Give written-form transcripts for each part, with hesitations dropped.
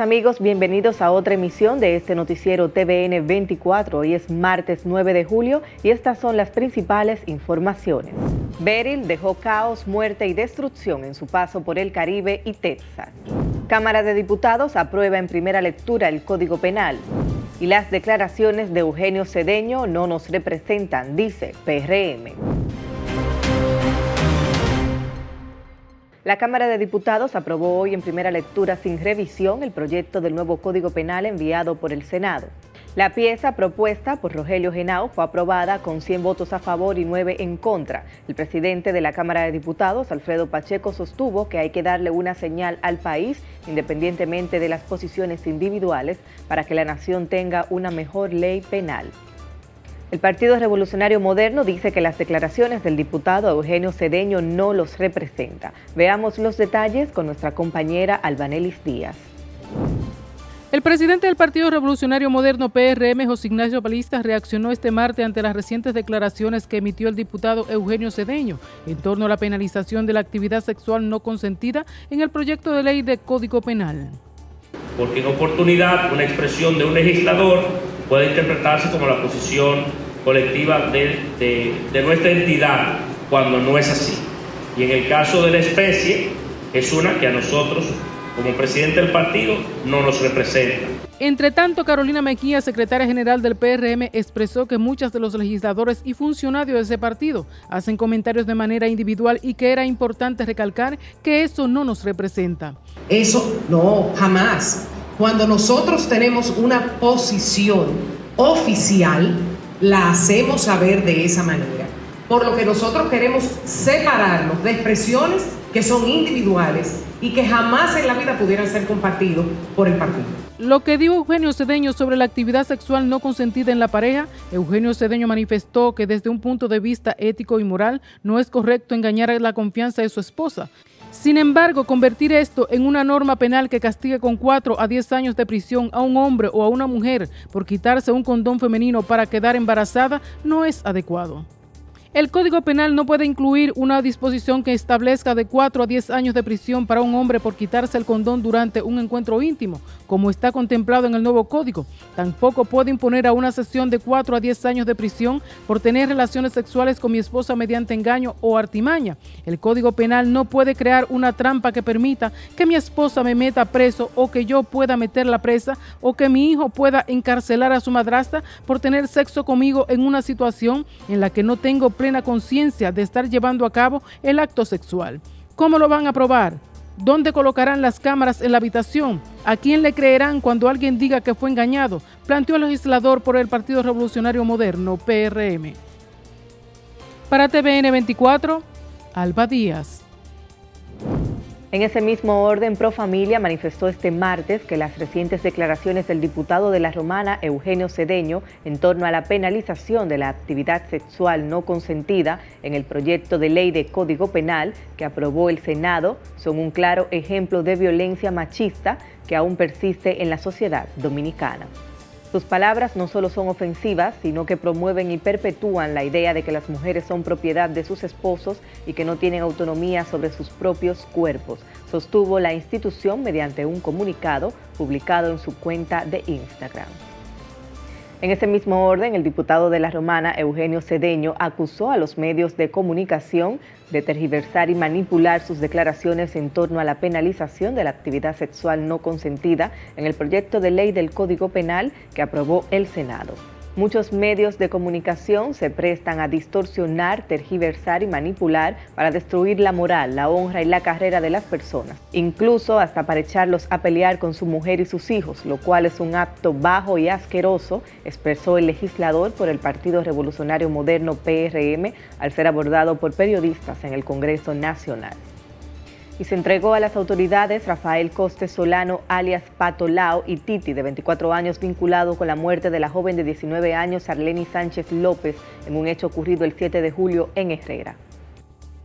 Amigos, bienvenidos a otra emisión de este noticiero TVN 24. Hoy es martes 9 de julio y estas son las principales informaciones. Beryl dejó caos, muerte y destrucción en su paso por el Caribe y Texas. Cámara de Diputados aprueba en primera lectura el Código Penal. Y las declaraciones de Eugenio Cedeño no nos representan, dice PRM. La Cámara de Diputados aprobó hoy en primera lectura sin revisión el proyecto del nuevo Código Penal enviado por el Senado. La pieza propuesta por Rogelio Henao fue aprobada con 100 votos a favor y 9 en contra. El presidente de la Cámara de Diputados, Alfredo Pacheco, sostuvo que hay que darle una señal al país, independientemente de las posiciones individuales, para que la nación tenga una mejor ley penal. El Partido Revolucionario Moderno dice que las declaraciones del diputado Eugenio Cedeño no los representa. Veamos los detalles con nuestra compañera Albanelis Díaz. El presidente del Partido Revolucionario Moderno PRM, José Ignacio Balista, reaccionó este martes ante las recientes declaraciones que emitió el diputado Eugenio Cedeño en torno a la penalización de la actividad sexual no consentida en el proyecto de ley de Código Penal. Porque en oportunidad una expresión de un legislador puede interpretarse como la posición colectiva de nuestra entidad cuando no es así. Y en el caso de la especie, es una que a nosotros, como presidente del partido, no nos representa. Entre tanto, Carolina Mejía, secretaria general del PRM, expresó que muchos de los legisladores y funcionarios de ese partido hacen comentarios de manera individual y que era importante recalcar que eso no nos representa. Eso no, jamás. Cuando nosotros tenemos una posición oficial, la hacemos saber de esa manera. Por lo que nosotros queremos separarnos de expresiones que son individuales y que jamás en la vida pudieran ser compartidos por el partido. Lo que dijo Eugenio Cedeño sobre la actividad sexual no consentida en la pareja, Eugenio Cedeño manifestó que desde un punto de vista ético y moral no es correcto engañar a la confianza de su esposa. Sin embargo, convertir esto en una norma penal que castigue con 4 a 10 años de prisión a un hombre o a una mujer por quitarse un condón femenino para quedar embarazada no es adecuado. El Código Penal no puede incluir una disposición que establezca de 4 a 10 años de prisión para un hombre por quitarse el condón durante un encuentro íntimo, como está contemplado en el nuevo código. Tampoco puede imponer a una sanción de 4 a 10 años de prisión por tener relaciones sexuales con mi esposa mediante engaño o artimaña. El Código Penal no puede crear una trampa que permita que mi esposa me meta preso o que yo pueda meterla presa o que mi hijo pueda encarcelar a su madrastra por tener sexo conmigo en una situación en la que no tengo plena conciencia de estar llevando a cabo el acto sexual. ¿Cómo lo van a probar? ¿Dónde colocarán las cámaras en la habitación? ¿A quién le creerán cuando alguien diga que fue engañado?, planteó el legislador por el Partido Revolucionario Moderno, PRM. Para TVN 24, Alba Díaz. En ese mismo orden, Profamilia manifestó este martes que las recientes declaraciones del diputado de La Romana, Eugenio Cedeño, en torno a la penalización de la actividad sexual no consentida en el proyecto de ley de Código Penal que aprobó el Senado son un claro ejemplo de violencia machista que aún persiste en la sociedad dominicana. Sus palabras no solo son ofensivas, sino que promueven y perpetúan la idea de que las mujeres son propiedad de sus esposos y que no tienen autonomía sobre sus propios cuerpos, sostuvo la institución mediante un comunicado publicado en su cuenta de Instagram. En ese mismo orden, el diputado de La Romana, Eugenio Cedeño, acusó a los medios de comunicación de tergiversar y manipular sus declaraciones en torno a la penalización de la actividad sexual no consentida en el proyecto de ley del Código Penal que aprobó el Senado. Muchos medios de comunicación se prestan a distorsionar, tergiversar y manipular para destruir la moral, la honra y la carrera de las personas, incluso hasta para echarlos a pelear con su mujer y sus hijos, lo cual es un acto bajo y asqueroso, expresó el legislador por el Partido Revolucionario Moderno PRM al ser abordado por periodistas en el Congreso Nacional. Y se entregó a las autoridades Rafael Coste Solano, alias Pato Lao, y Titi, de 24 años, vinculado con la muerte de la joven de 19 años, Arleni Sánchez López, en un hecho ocurrido el 7 de julio en Herrera.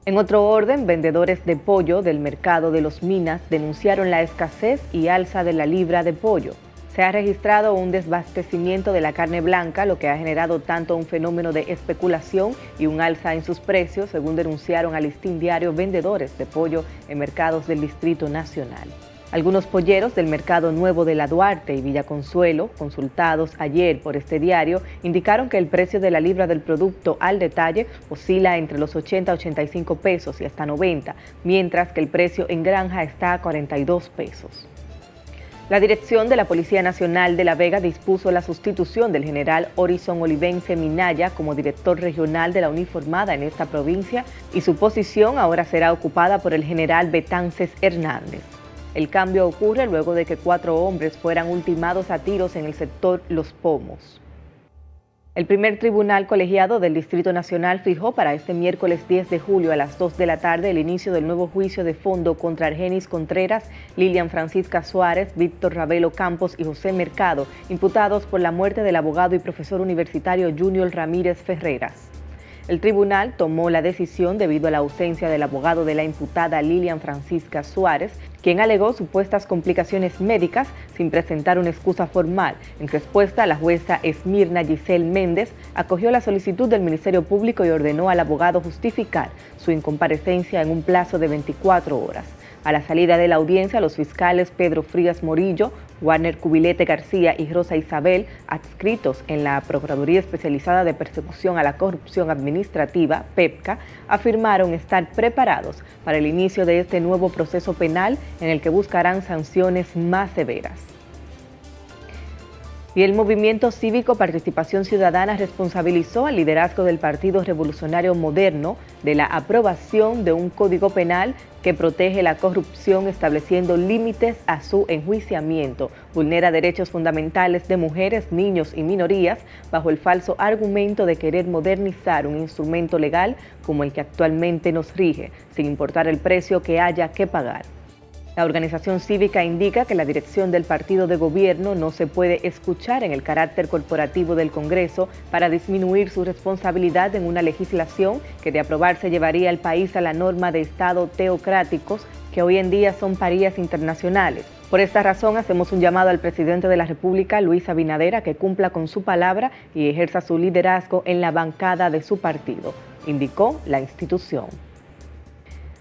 En otro orden, vendedores de pollo del mercado de Los Minas denunciaron la escasez y alza de la libra de pollo. Se ha registrado un desabastecimiento de la carne blanca, lo que ha generado tanto un fenómeno de especulación y un alza en sus precios, según denunciaron al Listín Diario vendedores de pollo en mercados del Distrito Nacional. Algunos polleros del Mercado Nuevo de la Duarte y Villa Consuelo, consultados ayer por este diario, indicaron que el precio de la libra del producto al detalle oscila entre los 80 a 85 pesos y hasta 90, mientras que el precio en granja está a 42 pesos. La dirección de la Policía Nacional de La Vega dispuso la sustitución del general Horizon Olivense Minaya como director regional de la uniformada en esta provincia y su posición ahora será ocupada por el general Betances Hernández. El cambio ocurre luego de que 4 hombres fueran ultimados a tiros en el sector Los Pomos. El primer tribunal colegiado del Distrito Nacional fijó para este miércoles 10 de julio a las 2 de la tarde el inicio del nuevo juicio de fondo contra Argenis Contreras, Lilian Francisca Suárez, Víctor Ravelo Campos y José Mercado, imputados por la muerte del abogado y profesor universitario Junior Ramírez Ferreras. El tribunal tomó la decisión debido a la ausencia del abogado de la imputada Lilian Francisca Suárez, quien alegó supuestas complicaciones médicas sin presentar una excusa formal. En respuesta, la jueza Esmirna Giselle Méndez acogió la solicitud del Ministerio Público y ordenó al abogado justificar su incomparecencia en un plazo de 24 horas. A la salida de la audiencia, los fiscales Pedro Frías Morillo, Warner Cubilete García y Rosa Isabel, adscritos en la Procuraduría Especializada de Persecución a la Corrupción Administrativa, PEPCA, afirmaron estar preparados para el inicio de este nuevo proceso penal en el que buscarán sanciones más severas. Y el Movimiento Cívico Participación Ciudadana responsabilizó al liderazgo del Partido Revolucionario Moderno de la aprobación de un código penal que protege la corrupción estableciendo límites a su enjuiciamiento, vulnera derechos fundamentales de mujeres, niños y minorías bajo el falso argumento de querer modernizar un instrumento legal como el que actualmente nos rige, sin importar el precio que haya que pagar. La organización cívica indica que la dirección del partido de gobierno no se puede escuchar en el carácter corporativo del Congreso para disminuir su responsabilidad en una legislación que de aprobarse llevaría al país a la norma de Estado teocráticos que hoy en día son parías internacionales. Por esta razón hacemos un llamado al presidente de la República, Luis Abinader, a que cumpla con su palabra y ejerza su liderazgo en la bancada de su partido, indicó la institución.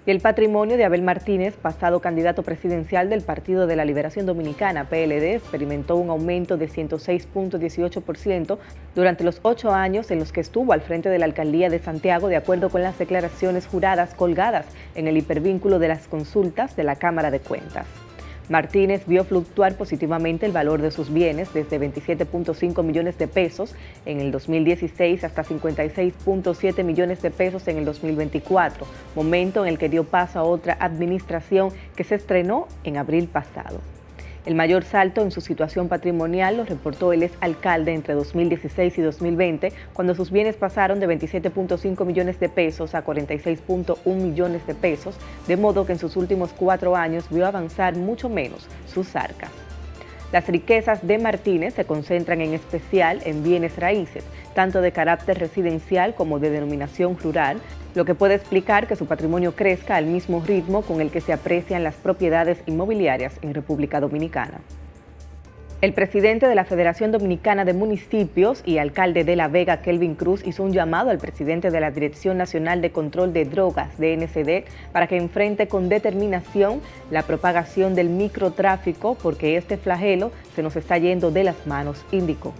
Y el patrimonio de Abel Martínez, pasado candidato presidencial del Partido de la Liberación Dominicana, PLD, experimentó un aumento de 106.18% durante los 8 años en los que estuvo al frente de la Alcaldía de Santiago, de acuerdo con las declaraciones juradas colgadas en el hipervínculo de las consultas de la Cámara de Cuentas. Martínez vio fluctuar positivamente el valor de sus bienes desde 27.5 millones de pesos en el 2016 hasta 56.7 millones de pesos en el 2024, momento en el que dio paso a otra administración que se estrenó en abril pasado. El mayor salto en su situación patrimonial lo reportó el exalcalde entre 2016 y 2020, cuando sus bienes pasaron de 27.5 millones de pesos a 46.1 millones de pesos, de modo que en sus últimos 4 años vio avanzar mucho menos sus arcas. Las riquezas de Martínez se concentran en especial en bienes raíces, tanto de carácter residencial como de denominación rural, lo que puede explicar que su patrimonio crezca al mismo ritmo con el que se aprecian las propiedades inmobiliarias en República Dominicana. El presidente de la Federación Dominicana de Municipios y alcalde de La Vega, Kelvin Cruz, hizo un llamado al presidente de la Dirección Nacional de Control de Drogas, DNCD, para que enfrente con determinación la propagación del microtráfico, porque este flagelo se nos está yendo de las manos, indicó.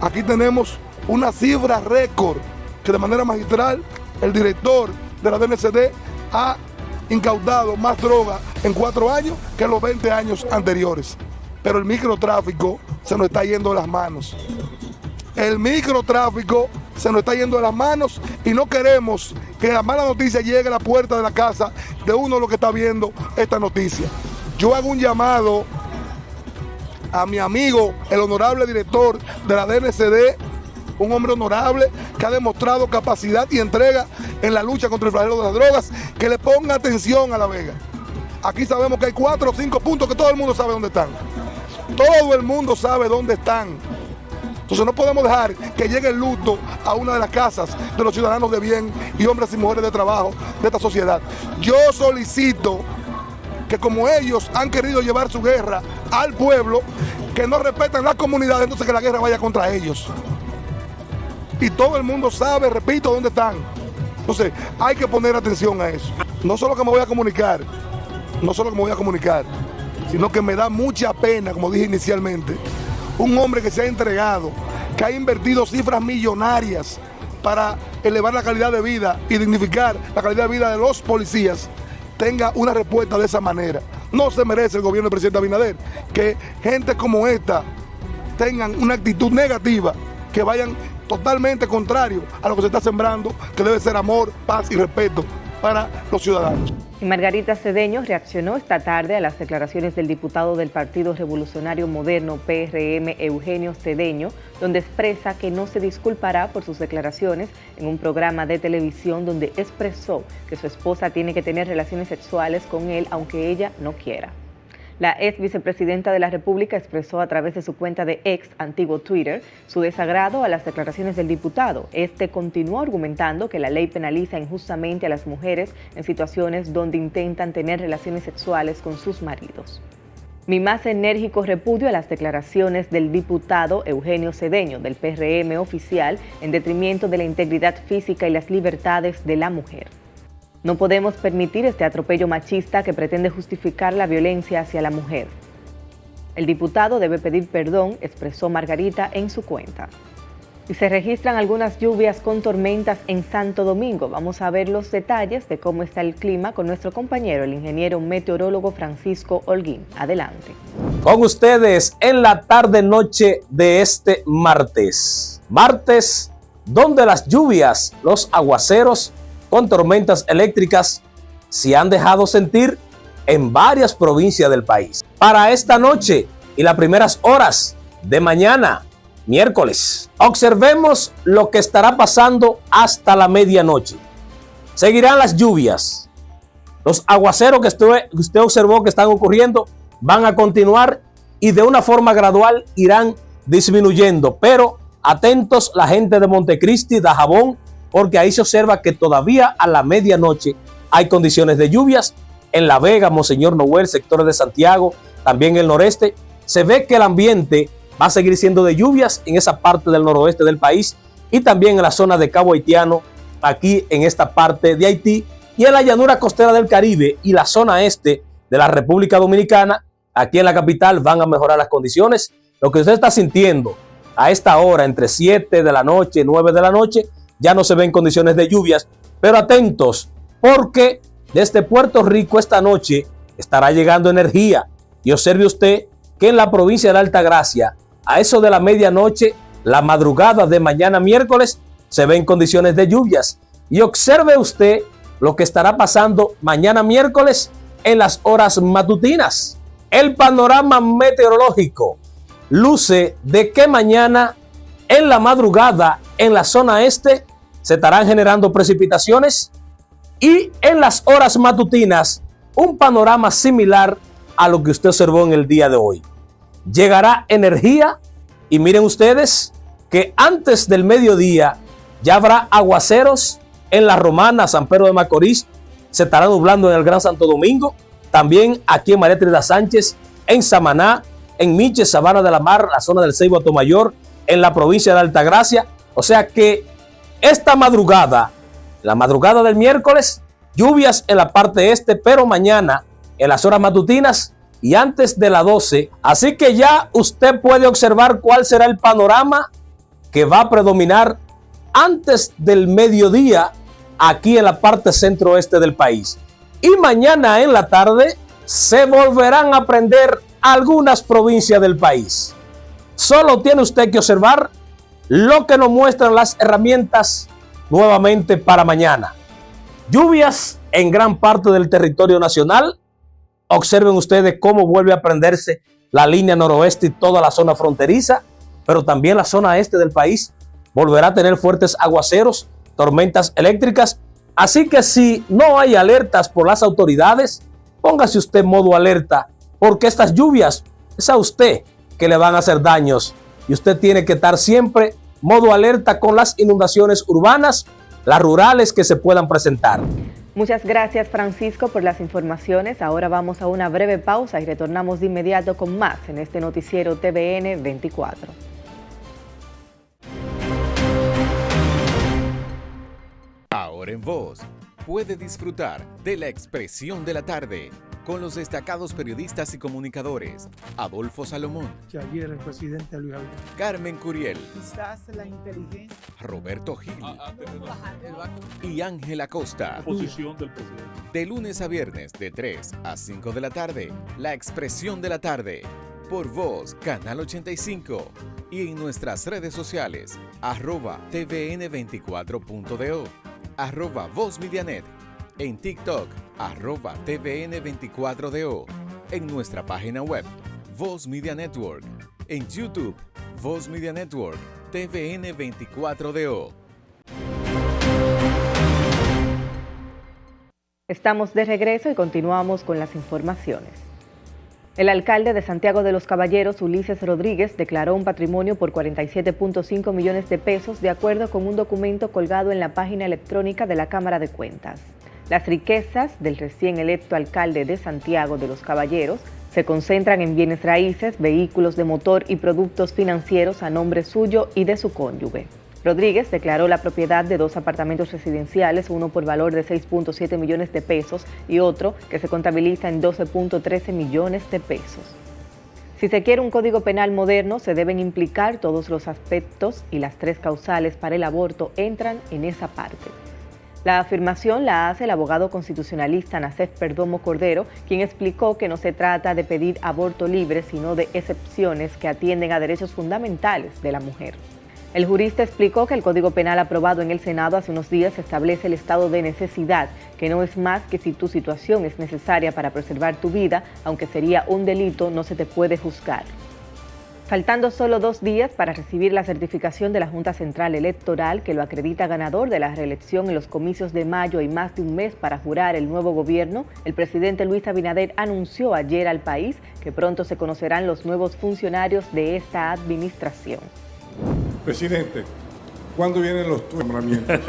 Aquí tenemos una cifra récord que de manera magistral el director de la DNCD ha incautado más droga en 4 años que en los 20 años anteriores. Pero el microtráfico se nos está yendo de las manos. El microtráfico se nos está yendo de las manos y no queremos que la mala noticia llegue a la puerta de la casa de uno de los que está viendo esta noticia. Yo hago un llamado a mi amigo, el honorable director de la DNCD, un hombre honorable que ha demostrado capacidad y entrega en la lucha contra el flagelo de las drogas, que le ponga atención a La Vega. Aquí sabemos que hay 4 o 5 puntos que todo el mundo sabe dónde están. Todo el mundo sabe dónde están. Entonces no podemos dejar que llegue el luto a una de las casas de los ciudadanos de bien y hombres y mujeres de trabajo de esta sociedad. Yo solicito que, como ellos han querido llevar su guerra al pueblo, que no respetan la comunidad, entonces que la guerra vaya contra ellos. Y todo el mundo sabe, repito, dónde están. Entonces hay que poner atención a eso. No solo que me voy a comunicar, sino que me da mucha pena, como dije inicialmente, un hombre que se ha entregado, que ha invertido cifras millonarias para elevar la calidad de vida y dignificar la calidad de vida de los policías, tenga una respuesta de esa manera. No se merece el gobierno del presidente Abinader que gente como esta tengan una actitud negativa, que vayan totalmente contrario a lo que se está sembrando, que debe ser amor, paz y respeto para los ciudadanos. Y Margarita Cedeño reaccionó esta tarde a las declaraciones del diputado del Partido Revolucionario Moderno, PRM, Eugenio Cedeño, donde expresa que no se disculpará por sus declaraciones en un programa de televisión donde expresó que su esposa tiene que tener relaciones sexuales con él aunque ella no quiera. La ex vicepresidenta de la República expresó a través de su cuenta de ex, antiguo Twitter, su desagrado a las declaraciones del diputado. Este continuó argumentando que la ley penaliza injustamente a las mujeres en situaciones donde intentan tener relaciones sexuales con sus maridos. Mi más enérgico repudio a las declaraciones del diputado Eugenio Cedeño del PRM oficial en detrimento de la integridad física y las libertades de la mujer. No podemos permitir este atropello machista que pretende justificar la violencia hacia la mujer. El diputado debe pedir perdón, expresó Margarita en su cuenta. Y se registran algunas lluvias con tormentas en Santo Domingo. Vamos a ver los detalles de cómo está el clima con nuestro compañero, el ingeniero meteorólogo Francisco Holguín. Adelante. Con ustedes en la tarde-noche de este martes. Martes, donde las lluvias, los aguaceros con tormentas eléctricas se han dejado sentir en varias provincias del país. Para esta noche y las primeras horas de mañana, miércoles, observemos lo que estará pasando hasta la medianoche. Seguirán las lluvias. Los aguaceros que usted observó que están ocurriendo van a continuar y de una forma gradual irán disminuyendo. Pero atentos la gente de Montecristi, Dajabón, porque ahí se observa que todavía a la medianoche hay condiciones de lluvias. En La Vega, Monseñor Noel, sectores de Santiago, también el noreste. Se ve que el ambiente va a seguir siendo de lluvias en esa parte del noroeste del país y también en la zona de Cabo Haitiano, aquí en esta parte de Haití, y en la llanura costera del Caribe y la zona este de la República Dominicana. Aquí en la capital van a mejorar las condiciones. Lo que usted está sintiendo a esta hora, entre 7 de la noche y 9 de la noche, ya no se ven condiciones de lluvias, pero atentos, porque desde Puerto Rico esta noche estará llegando energía. Y observe usted que en la provincia de la Altagracia, a eso de la medianoche, la madrugada de mañana miércoles, se ven condiciones de lluvias. Y observe usted lo que estará pasando mañana miércoles en las horas matutinas. El panorama meteorológico luce de que mañana en la madrugada en la zona este se estarán generando precipitaciones y en las horas matutinas un panorama similar a lo que usted observó en el día de hoy. Llegará energía y miren ustedes que antes del mediodía ya habrá aguaceros en La Romana, San Pedro de Macorís, se estará nublando en el Gran Santo Domingo, también aquí en María Trinidad Sánchez, en Samaná, en Miches, Sabana de la Mar, la zona del Ceibo Atomayor, en la provincia de Altagracia. O sea que esta madrugada, la madrugada del miércoles, lluvias en la parte este, pero mañana en las horas matutinas y antes de las 12. Así que ya usted puede observar cuál será el panorama que va a predominar antes del mediodía aquí en la parte centro-oeste del país. Y mañana en la tarde se volverán a prender algunas provincias del país. Solo tiene usted que observar lo que nos muestran las herramientas nuevamente para mañana. Lluvias en gran parte del territorio nacional. Observen ustedes cómo vuelve a prenderse la línea noroeste y toda la zona fronteriza, pero también la zona este del país volverá a tener fuertes aguaceros, tormentas eléctricas. Así que si no hay alertas por las autoridades, póngase usted en modo alerta, porque estas lluvias es a usted que le van a hacer daños y usted tiene que estar siempre modo alerta con las inundaciones urbanas, las rurales que se puedan presentar. Muchas gracias, Francisco, por las informaciones. Ahora vamos a una breve pausa y retornamos de inmediato con más en este noticiero TVN 24. Ahora en Voz puede disfrutar de la expresión de la tarde con los destacados periodistas y comunicadores Adolfo Salomón, que ayer el presidente Luis Abinader, Carmen Curiel, quizás la inteligencia, Roberto Gil y Ángela Costa. posición del presidente. De lunes a viernes de 3 a 5 de la tarde, La Expresión de la Tarde, por Voz, Canal 85, y en nuestras redes sociales, @tvn24.do, @VozMediaNet, en TikTok, @tvn24do, en nuestra página web, Voz Media Network, en YouTube, Voz Media Network, TVN24DO. Estamos de regreso y continuamos con las informaciones. El alcalde de Santiago de los Caballeros, Ulises Rodríguez, declaró un patrimonio por 47.5 millones de pesos de acuerdo con un documento colgado en la página electrónica de la Cámara de Cuentas. Las riquezas del recién electo alcalde de Santiago de los Caballeros se concentran en bienes raíces, vehículos de motor y productos financieros a nombre suyo y de su cónyuge. Rodríguez declaró la propiedad de 2 apartamentos residenciales, uno por valor de 6.7 millones de pesos y otro que se contabiliza en 12.13 millones de pesos. Si se quiere un código penal moderno, se deben implicar todos los aspectos y las 3 causales para el aborto entran en esa parte. La afirmación la hace el abogado constitucionalista Nacef Perdomo Cordero, quien explicó que no se trata de pedir aborto libre, sino de excepciones que atienden a derechos fundamentales de la mujer. El jurista explicó que el Código Penal aprobado en el Senado hace unos días establece el estado de necesidad, que no es más que si tu situación es necesaria para preservar tu vida, aunque sería un delito, no se te puede juzgar. Faltando solo 2 días para recibir la certificación de la Junta Central Electoral que lo acredita ganador de la reelección en los comicios de mayo y más de un mes para jurar el nuevo gobierno, el presidente Luis Abinader anunció ayer al país que pronto se conocerán los nuevos funcionarios de esta administración. Presidente, ¿cuándo vienen los nombramientos?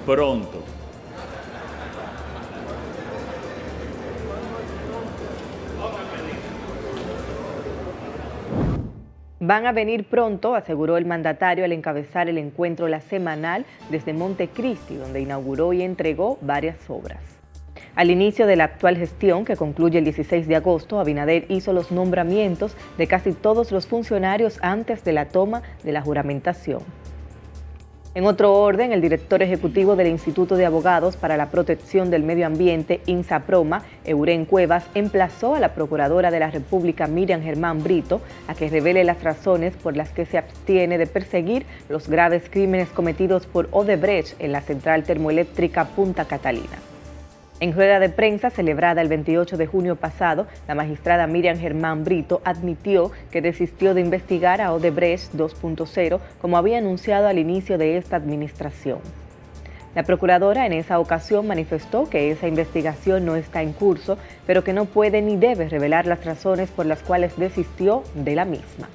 Pronto. Van a venir pronto, aseguró el mandatario al encabezar el encuentro La Semanal desde Montecristi, donde inauguró y entregó varias obras. Al inicio de la actual gestión, que concluye el 16 de agosto, Abinader hizo los nombramientos de casi todos los funcionarios antes de la toma de la juramentación. En otro orden, el director ejecutivo del Instituto de Abogados para la Protección del Medio Ambiente, INSAPROMA, Eurén Cuevas, emplazó a la Procuradora de la República, Miriam Germán Brito, a que revele las razones por las que se abstiene de perseguir los graves crímenes cometidos por Odebrecht en la central termoeléctrica Punta Catalina. En rueda de prensa celebrada el 28 de junio pasado, la magistrada Miriam Germán Brito admitió que desistió de investigar a Odebrecht 2.0 como había anunciado al inicio de esta administración. La procuradora en esa ocasión manifestó que esa investigación no está en curso, pero que no puede ni debe revelar las razones por las cuales desistió de la misma.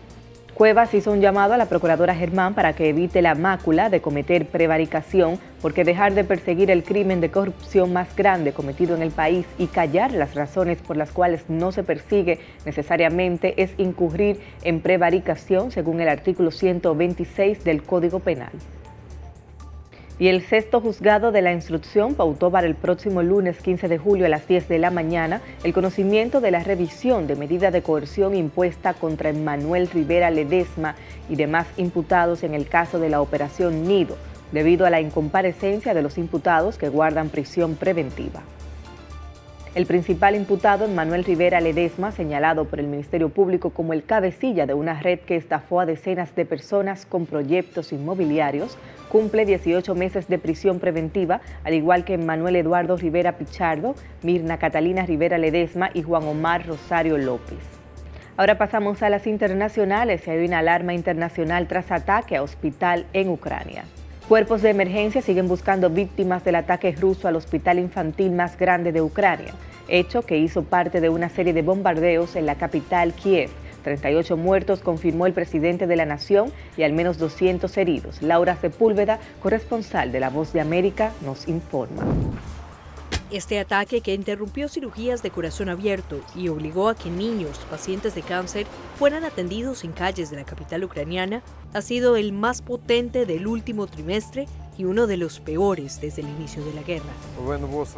Cuevas hizo un llamado a la procuradora Germán para que evite la mácula de cometer prevaricación, porque dejar de perseguir el crimen de corrupción más grande cometido en el país y callar las razones por las cuales no se persigue necesariamente es incurrir en prevaricación, según el artículo 126 del Código Penal. Y el 6º juzgado de la instrucción pautó para el próximo lunes 15 de julio a las 10 de la mañana el conocimiento de la revisión de medida de coerción impuesta contra Emmanuel Rivera Ledesma y demás imputados en el caso de la Operación Nido, debido a la incomparecencia de los imputados que guardan prisión preventiva. El principal imputado, Emmanuel Rivera Ledesma, señalado por el Ministerio Público como el cabecilla de una red que estafó a decenas de personas con proyectos inmobiliarios, cumple 18 meses de prisión preventiva, al igual que Manuel Eduardo Rivera Pichardo, Mirna Catalina Rivera Ledesma y Juan Omar Rosario López. Ahora pasamos a las internacionales. Hay una alarma internacional tras ataque a hospital en Ucrania. Cuerpos de emergencia siguen buscando víctimas del ataque ruso al hospital infantil más grande de Ucrania, hecho que hizo parte de una serie de bombardeos en la capital Kiev. 38 muertos confirmó el presidente de la nación y al menos 200 heridos. Laura Sepúlveda, corresponsal de La Voz de América, nos informa. Este ataque, que interrumpió cirugías de corazón abierto y obligó a que niños pacientes de cáncer fueran atendidos en calles de la capital ucraniana, ha sido el más potente del último trimestre y uno de los peores desde el inicio de la guerra.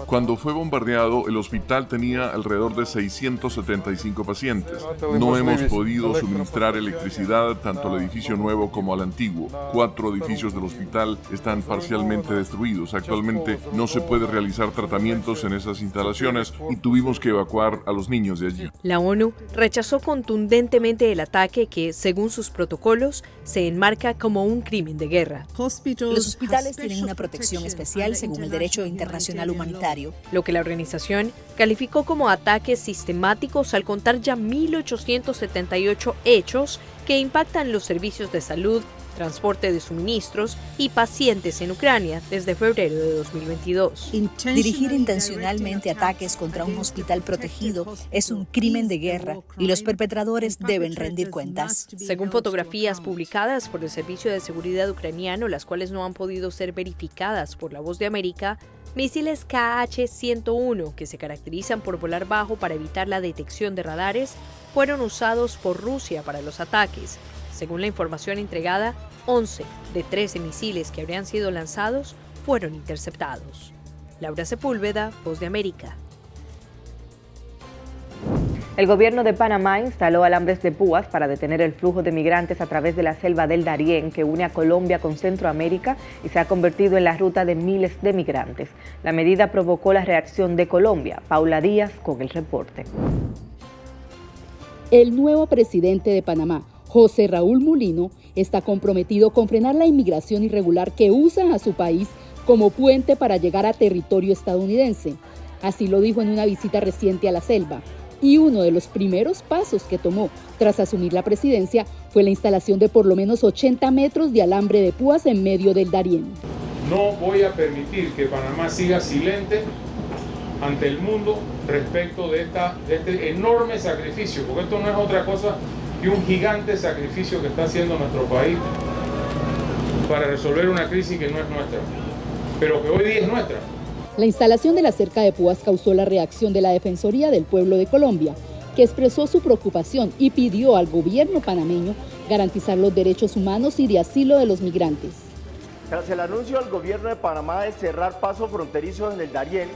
Cuando fue bombardeado, el hospital tenía alrededor de 675 pacientes. No hemos podido suministrar electricidad tanto al edificio nuevo como al antiguo. 4 edificios del hospital están parcialmente destruidos. Actualmente no se puede realizar tratamientos en esas instalaciones y tuvimos que evacuar a los niños de allí. La ONU rechazó contundentemente el ataque que, según sus protocolos, se enmarca como un crimen de guerra. Los hospitales tienen una protección especial según el derecho internacional humanitario. Lo que la organización calificó como ataques sistemáticos al contar ya 1.878 hechos que impactan los servicios de salud, transporte de suministros y pacientes en Ucrania desde febrero de 2022. Dirigir intencionalmente ataques contra un hospital protegido es un crimen de guerra y los perpetradores deben rendir cuentas. Según fotografías publicadas por el Servicio de Seguridad ucraniano, las cuales no han podido ser verificadas por La Voz de América, misiles KH-101, que se caracterizan por volar bajo para evitar la detección de radares, fueron usados por Rusia para los ataques. Según la información entregada, 11 de 13 misiles que habrían sido lanzados fueron interceptados. Laura Sepúlveda, Voz de América. El gobierno de Panamá instaló alambres de púas para detener el flujo de migrantes a través de la selva del Darién, que une a Colombia con Centroamérica y se ha convertido en la ruta de miles de migrantes. La medida provocó la reacción de Colombia. Paula Díaz con el reporte. El nuevo presidente de Panamá, José Raúl Mulino, está comprometido con frenar la inmigración irregular que usa a su país como puente para llegar a territorio estadounidense. Así lo dijo en una visita reciente a la selva. Y uno de los primeros pasos que tomó tras asumir la presidencia fue la instalación de por lo menos 80 metros de alambre de púas en medio del Darién. No voy a permitir que Panamá siga silente ante el mundo respecto de este enorme sacrificio, porque esto no es otra cosa que un gigante sacrificio que está haciendo nuestro país para resolver una crisis que no es nuestra, pero que hoy día es nuestra. La instalación de la cerca de púas causó la reacción de la Defensoría del Pueblo de Colombia, que expresó su preocupación y pidió al gobierno panameño garantizar los derechos humanos y de asilo de los migrantes. Tras el anuncio del gobierno de Panamá de cerrar pasos fronterizos en el Darién,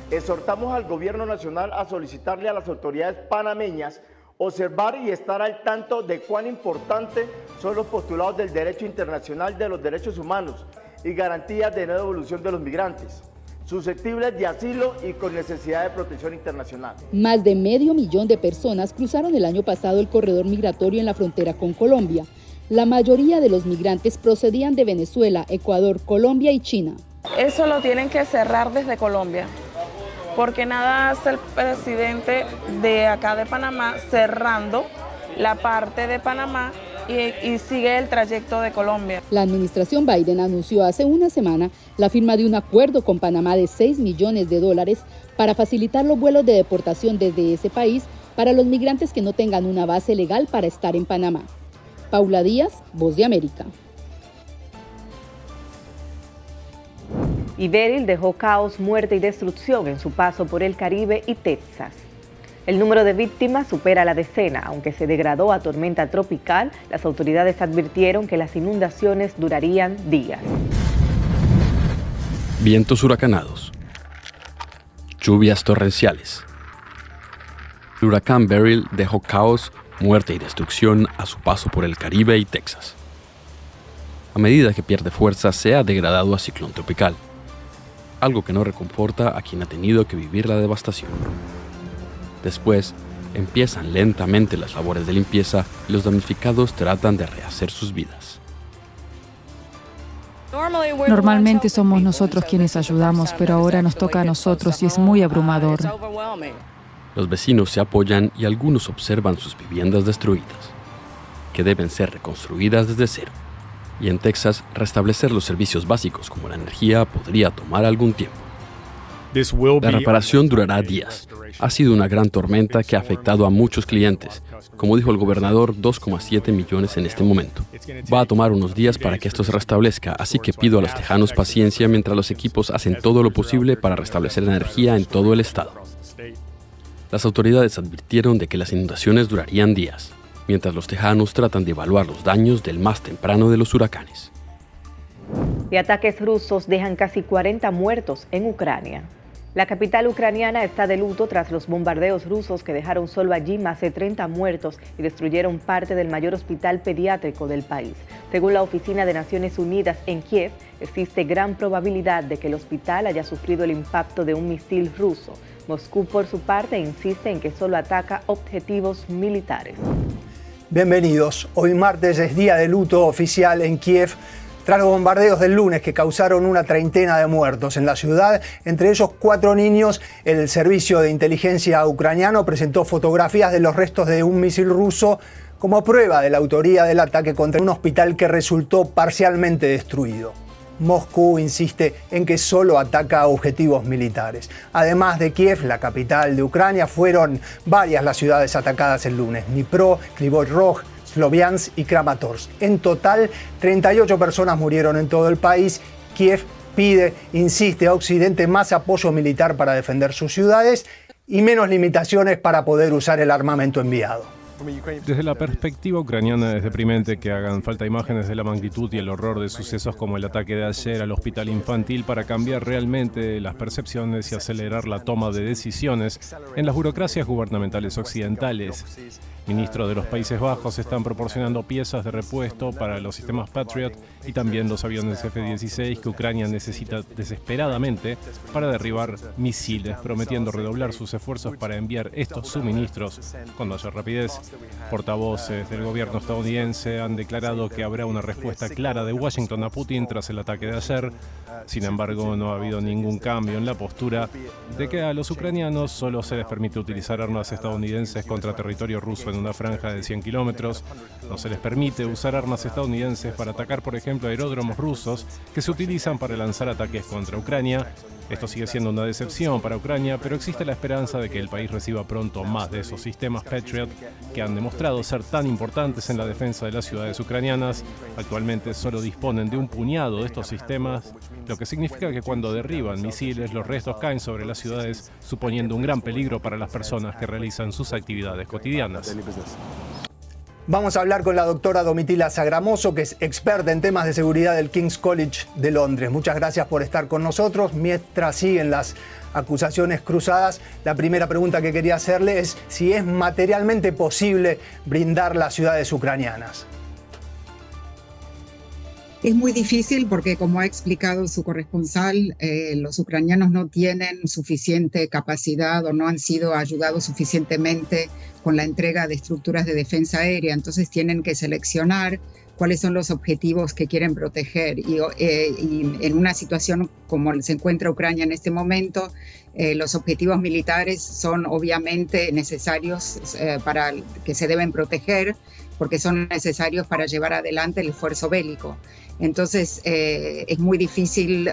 exhortamos al gobierno nacional a solicitarle a las autoridades panameñas observar y estar al tanto de cuán importante son los postulados del derecho internacional de los derechos humanos y garantías de no devolución de los migrantes, susceptibles de asilo y con necesidad de protección internacional. Más de 500.000 de personas cruzaron el año pasado el corredor migratorio en la frontera con Colombia. La mayoría de los migrantes procedían de Venezuela, Ecuador, Colombia y China. Eso lo tienen que cerrar desde Colombia, porque nada hace el presidente de acá de Panamá cerrando la parte de Panamá y sigue el trayecto de Colombia. La administración Biden anunció hace una semana la firma de un acuerdo con Panamá de $6 millones para facilitar los vuelos de deportación desde ese país para los migrantes que no tengan una base legal para estar en Panamá. Paula Díaz, Voz de América. Y Beryl dejó caos, muerte y destrucción en su paso por el Caribe y Texas. El número de víctimas supera la decena. Aunque se degradó a tormenta tropical, las autoridades advirtieron que las inundaciones durarían días. Vientos huracanados. Lluvias torrenciales. El huracán Beryl dejó caos, muerte y destrucción a su paso por el Caribe y Texas. A medida que pierde fuerza, se ha degradado a ciclón tropical, algo que no reconforta a quien ha tenido que vivir la devastación. Después, empiezan lentamente las labores de limpieza y los damnificados tratan de rehacer sus vidas. Normalmente somos nosotros quienes ayudamos, pero ahora nos toca a nosotros y es muy abrumador. Los vecinos se apoyan y algunos observan sus viviendas destruidas, que deben ser reconstruidas desde cero. Y en Texas, restablecer los servicios básicos como la energía podría tomar algún tiempo. La reparación durará días. Ha sido una gran tormenta que ha afectado a muchos clientes. Como dijo el gobernador, 2,7 millones en este momento. Va a tomar unos días para que esto se restablezca, así que pido a los tejanos paciencia mientras los equipos hacen todo lo posible para restablecer la energía en todo el estado. Las autoridades advirtieron de que las inundaciones durarían días, mientras los tejanos tratan de evaluar los daños del más temprano de los huracanes. Y ataques rusos dejan casi 40 muertos en Ucrania. La capital ucraniana está de luto tras los bombardeos rusos que dejaron solo allí más de 30 muertos y destruyeron parte del mayor hospital pediátrico del país. Según la Oficina de Naciones Unidas en Kiev, existe gran probabilidad de que el hospital haya sufrido el impacto de un misil ruso. Moscú, por su parte, insiste en que solo ataca objetivos militares. Bienvenidos. Hoy martes es día de luto oficial en Kiev tras los bombardeos del lunes que causaron una treintena de muertos en la ciudad, entre ellos 4 niños. El servicio de inteligencia ucraniano presentó fotografías de los restos de un misil ruso como prueba de la autoría del ataque contra un hospital que resultó parcialmente destruido. Moscú insiste en que solo ataca a objetivos militares. Además de Kiev, la capital de Ucrania, fueron varias las ciudades atacadas el lunes: Dnipro, Kryvyi Rog, Sloviansk y Kramatorsk. En total, 38 personas murieron en todo el país. Kiev insiste a Occidente más apoyo militar para defender sus ciudades y menos limitaciones para poder usar el armamento enviado. Desde la perspectiva ucraniana es deprimente que hagan falta imágenes de la magnitud y el horror de sucesos como el ataque de ayer al hospital infantil para cambiar realmente las percepciones y acelerar la toma de decisiones en las burocracias gubernamentales occidentales. Ministros de los Países Bajos están proporcionando piezas de repuesto para los sistemas Patriot y también los aviones F-16 que Ucrania necesita desesperadamente para derribar misiles, prometiendo redoblar sus esfuerzos para enviar estos suministros con mayor rapidez. Portavoces del gobierno estadounidense han declarado que habrá una respuesta clara de Washington a Putin tras el ataque de ayer. Sin embargo, no ha habido ningún cambio en la postura de que a los ucranianos solo se les permite utilizar armas estadounidenses contra territorio ruso en una franja de 100 kilómetros. No se les permite usar armas estadounidenses para atacar, por ejemplo, aeródromos rusos que se utilizan para lanzar ataques contra Ucrania. Esto sigue siendo una decepción para Ucrania, pero existe la esperanza de que el país reciba pronto más de esos sistemas Patriot que han demostrado ser tan importantes en la defensa de las ciudades ucranianas. Actualmente solo disponen de un puñado de estos sistemas, lo que significa que cuando derriban misiles, los restos caen sobre las ciudades, suponiendo un gran peligro para las personas que realizan sus actividades cotidianas. Vamos a hablar con la doctora Domitila Sagramoso, que es experta en temas de seguridad del King's College de Londres. Muchas gracias por estar con nosotros. Mientras siguen las acusaciones cruzadas, la primera pregunta que quería hacerle es si es materialmente posible blindar las ciudades ucranianas. Es muy difícil porque, como ha explicado su corresponsal, los ucranianos no tienen suficiente capacidad o no han sido ayudados suficientemente con la entrega de estructuras de defensa aérea. Entonces tienen que seleccionar cuáles son los objetivos que quieren proteger. Y en una situación como se encuentra Ucrania en este momento, los objetivos militares son obviamente necesarios para que se deben proteger, porque son necesarios para llevar adelante el esfuerzo bélico. Entonces es muy difícil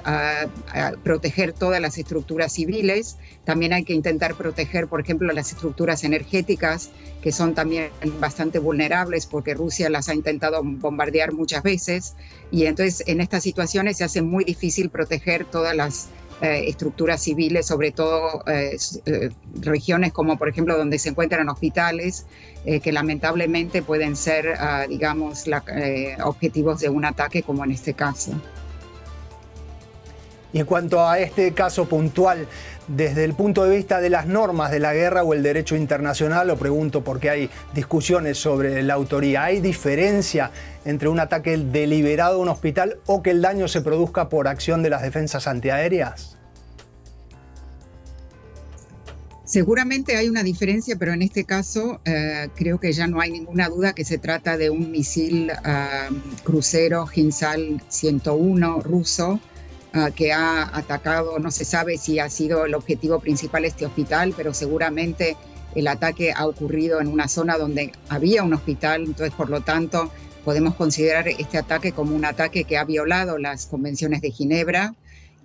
proteger todas las estructuras civiles. También hay que intentar proteger, por ejemplo, las estructuras energéticas, que son también bastante vulnerables porque Rusia las ha intentado bombardear muchas veces. Y entonces en estas situaciones se hace muy difícil proteger todas las estructuras civiles, sobre todo regiones como por ejemplo donde se encuentran hospitales que lamentablemente pueden ser digamos objetivos de un ataque como en este caso. Y en cuanto a este caso puntual, desde el punto de vista de las normas de la guerra o el derecho internacional, lo pregunto porque hay discusiones sobre la autoría. ¿Hay diferencia entre un ataque deliberado a un hospital o que el daño se produzca por acción de las defensas antiaéreas? Seguramente hay una diferencia, pero en este caso creo que ya no hay ninguna duda que se trata de un misil crucero Hinsal 101 ruso, que ha atacado. No se sabe si ha sido el objetivo principal este hospital, pero seguramente el ataque ha ocurrido en una zona donde había un hospital. Entonces, por lo tanto, podemos considerar este ataque como un ataque que ha violado las convenciones de Ginebra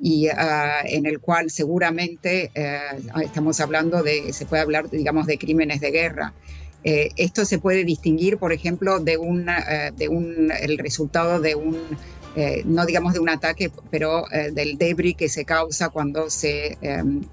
y en el cual seguramente estamos hablando se puede hablar, digamos, de crímenes de guerra. Esto se puede distinguir, por ejemplo, el resultado de un no digamos de un ataque, pero del debris que se causa cuando se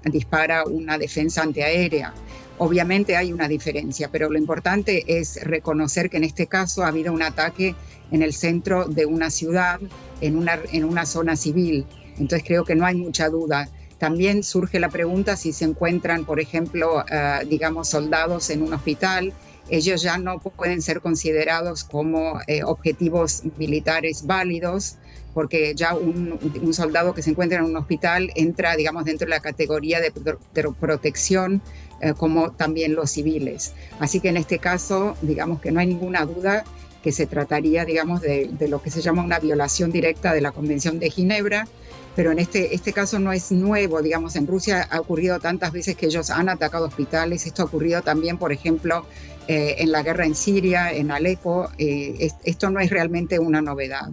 dispara una defensa antiaérea. Obviamente hay una diferencia, pero lo importante es reconocer que en este caso ha habido un ataque en el centro de una ciudad, en una zona civil. Entonces creo que no hay mucha duda. También surge la pregunta si se encuentran, por ejemplo, digamos, soldados en un hospital. Ellos ya no pueden ser considerados como objetivos militares válidos, porque ya un soldado que se encuentra en un hospital entra, digamos, dentro de la categoría de protección, como también los civiles. Así que en este caso, digamos que no hay ninguna duda que se trataría, digamos, de lo que se llama una violación directa de la Convención de Ginebra, pero en este caso no es nuevo, digamos, en Rusia ha ocurrido tantas veces que ellos han atacado hospitales. Esto ha ocurrido también, por ejemplo, en la guerra en Siria, en Alepo. Esto no es realmente una novedad.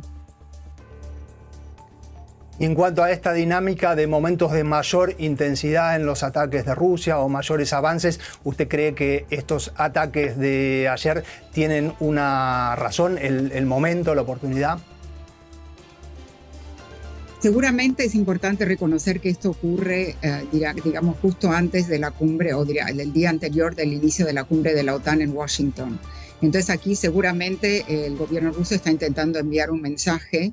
Y en cuanto a esta dinámica de momentos de mayor intensidad en los ataques de Rusia o mayores avances, ¿usted cree que estos ataques de ayer tienen una razón, el momento, la oportunidad? Seguramente es importante reconocer que esto ocurre, digamos, justo antes de la cumbre o el día anterior del inicio de la cumbre de la OTAN en Washington. Entonces aquí seguramente el gobierno ruso está intentando enviar un mensaje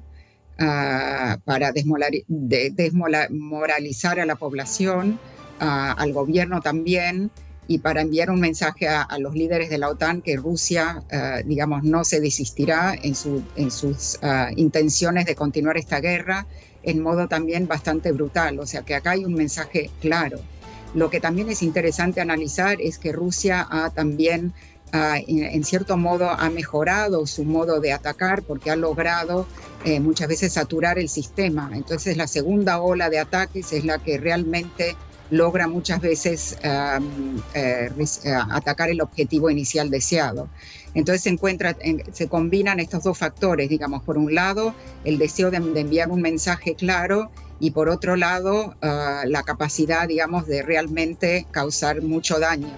para desmoralizar a la población, al gobierno también, y para enviar un mensaje a los líderes de la OTAN que Rusia, digamos, no se desistirá en sus intenciones de continuar esta guerra en modo también bastante brutal. O sea que acá hay un mensaje claro. Lo que también es interesante analizar es que Rusia ha también, en cierto modo, ha mejorado su modo de atacar porque ha logrado muchas veces saturar el sistema. Entonces la segunda ola de ataques es la que realmente logra muchas veces atacar el objetivo inicial deseado. Entonces se combinan estos dos factores, digamos, por un lado el deseo de enviar un mensaje claro y por otro lado la capacidad, digamos, de realmente causar mucho daño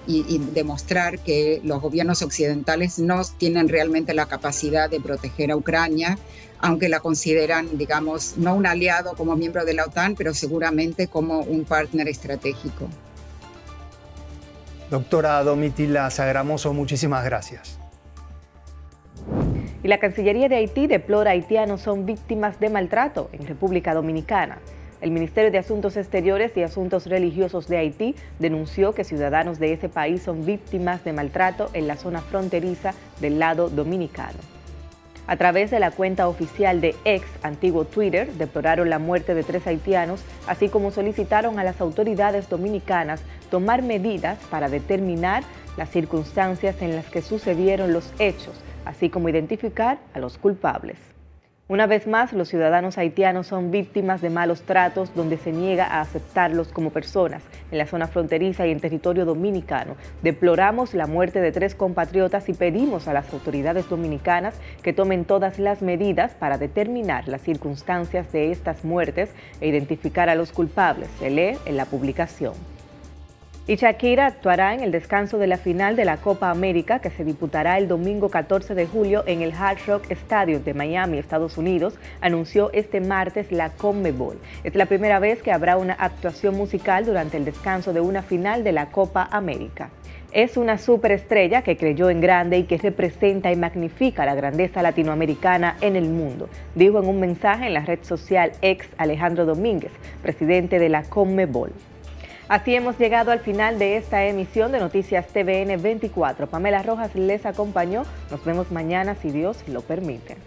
y demostrar que los gobiernos occidentales no tienen realmente la capacidad de proteger a Ucrania, aunque la consideran, digamos, no un aliado como miembro de la OTAN, pero seguramente como un partner estratégico. Doctora Domitila Sagramoso, muchísimas gracias. Y la Cancillería de Haití deplora haitianos son víctimas de maltrato en República Dominicana. El Ministerio de Asuntos Exteriores y Asuntos Religiosos de Haití denunció que ciudadanos de ese país son víctimas de maltrato en la zona fronteriza del lado dominicano. A través de la cuenta oficial de X, antiguo Twitter, deploraron la muerte de 3 haitianos, así como solicitaron a las autoridades dominicanas tomar medidas para determinar las circunstancias en las que sucedieron los hechos, así como identificar a los culpables. Una vez más, los ciudadanos haitianos son víctimas de malos tratos donde se niega a aceptarlos como personas en la zona fronteriza y en territorio dominicano. Deploramos la muerte de 3 compatriotas y pedimos a las autoridades dominicanas que tomen todas las medidas para determinar las circunstancias de estas muertes e identificar a los culpables, se lee en la publicación. Y Shakira actuará en el descanso de la final de la Copa América que se disputará el domingo 14 de julio en el Hard Rock Stadium de Miami, Estados Unidos, anunció este martes la Conmebol. Es la primera vez que habrá una actuación musical durante el descanso de una final de la Copa América. Es una superestrella que creyó en grande y que representa y magnifica la grandeza latinoamericana en el mundo, dijo en un mensaje en la red social X Alejandro Domínguez, presidente de la Conmebol. Así hemos llegado al final de esta emisión de Noticias TVN 24. Pamela Rojas les acompañó. Nos vemos mañana si Dios lo permite.